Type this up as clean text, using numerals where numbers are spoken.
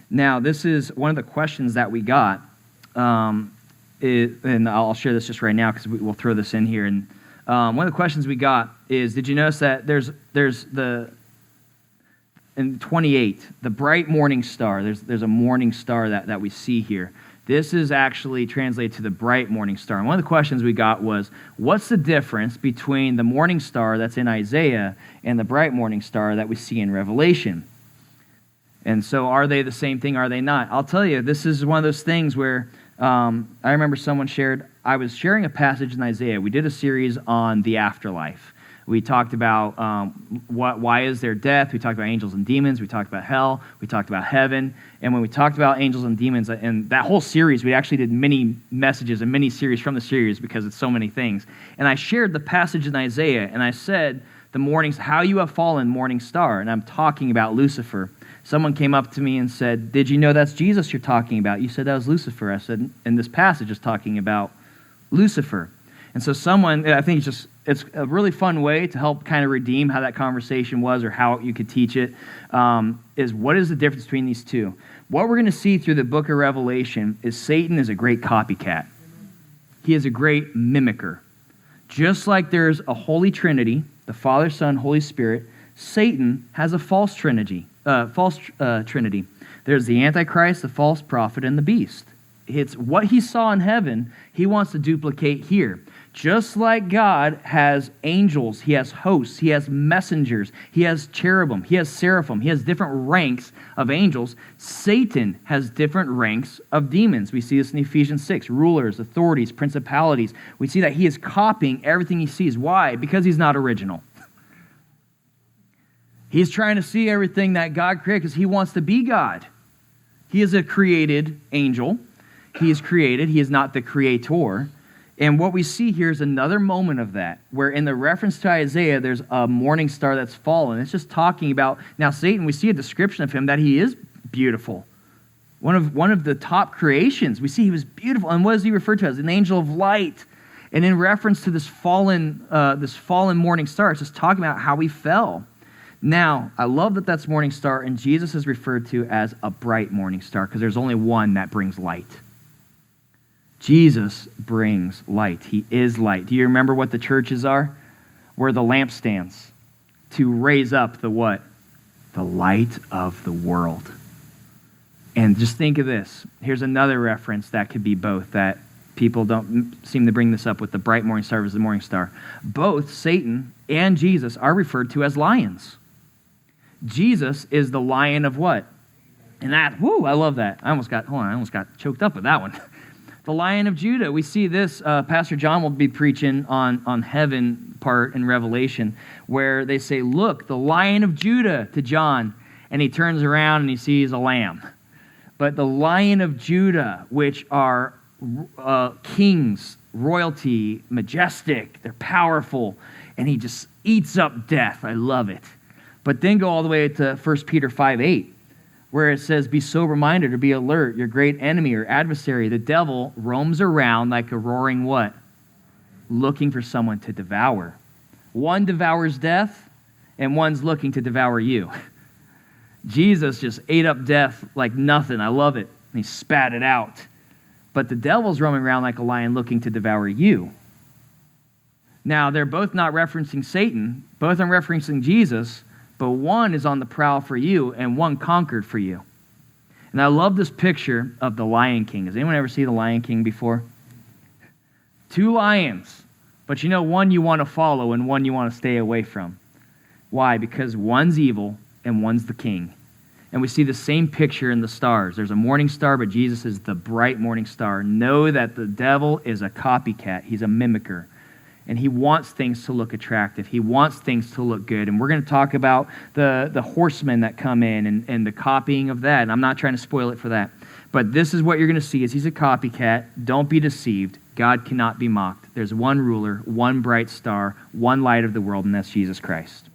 Now, this is one of the questions that we got, and I'll share this just right now because we'll throw this in here. And one of the questions we got is, did you notice that there's in 28, the bright morning star, there's a morning star that we see here. This is actually translated to the bright morning star. And one of the questions we got was, what's the difference between the morning star that's in Isaiah and the bright morning star that we see in Revelation? And so are they the same thing? Are they not? I'll tell you, this is one of those things where I remember someone shared, I was sharing a passage in Isaiah. We did a series on the afterlife. We talked about why is there death. We talked about angels and demons. We talked about hell. We talked about heaven. And when we talked about angels and demons, and that whole series, we actually did many messages and mini series from the series because it's so many things. And I shared the passage in Isaiah, and I said, how you have fallen, morning star. And I'm talking about Lucifer. Someone came up to me and said, did you know that's Jesus you're talking about? You said that was Lucifer. I said, and this passage is talking about Lucifer. And so I think it's a really fun way to help kind of redeem how that conversation was or how you could teach it, is what is the difference between these two? What we're going to see through the book of Revelation is Satan is a great copycat. He is a great mimicker. Just like there's a holy trinity, the Father, Son, Holy Spirit, Satan has a false trinity. There's the Antichrist, the false prophet, and the beast. It's what he saw in heaven, he wants to duplicate here. Just like God has angels, he has hosts, he has messengers, he has cherubim, he has seraphim, he has different ranks of angels. Satan has different ranks of demons. We see this in Ephesians 6, rulers, authorities, principalities. We see that he is copying everything he sees. Why? Because he's not original. He's trying to see everything that God created because he wants to be God. He is a created angel. He is created. He is not the creator. And what we see here is another moment of that, where in the reference to Isaiah, there's a morning star that's fallen. It's just talking about, now Satan, we see a description of him that he is beautiful. One of the top creations. We see he was beautiful. And what is he referred to as? An angel of light. And in reference to this fallen morning star, it's just talking about how he fell. Now, I love that that's morning star, and Jesus is referred to as a bright morning star because there's only one that brings light. Jesus brings light. He is light. Do you remember what the churches are? We're the lampstands to raise up the what? The light of the world. And just think of this. Here's another reference that could be both, that people don't seem to bring this up with the bright morning star versus the morning star. Both Satan and Jesus are referred to as lions. Jesus is the lion of what? And that, I love that. I almost got choked up with that one. The Lion of Judah. We see this, Pastor John will be preaching on heaven part in Revelation, where they say, look, the Lion of Judah to John, and he turns around and he sees a lamb. But the Lion of Judah, which are kings, royalty, majestic, they're powerful, and he just eats up death. I love it. But then go all the way to 1 Peter 5:8, where it says, be sober-minded or be alert. Your great enemy or adversary, the devil, roams around like a roaring what? Looking for someone to devour. One devours death, and one's looking to devour you. Jesus just ate up death like nothing. I love it. And he spat it out. But the devil's roaming around like a lion looking to devour you. Now, they're both not referencing Satan. Both are referencing Jesus. But one is on the prowl for you, and one conquered for you. And I love this picture of the Lion King. Has anyone ever seen the Lion King before? Two lions. But you know, one you want to follow and one you want to stay away from. Why? Because one's evil and one's the king. And we see the same picture in the stars. There's a morning star, but Jesus is the bright morning star. Know that the devil is a copycat. He's a mimicker. And he wants things to look attractive. He wants things to look good. And we're going to talk about the horsemen that come in and the copying of that. And I'm not trying to spoil it for that. But this is what you're going to see is he's a copycat. Don't be deceived. God cannot be mocked. There's one ruler, one bright star, one light of the world, and that's Jesus Christ.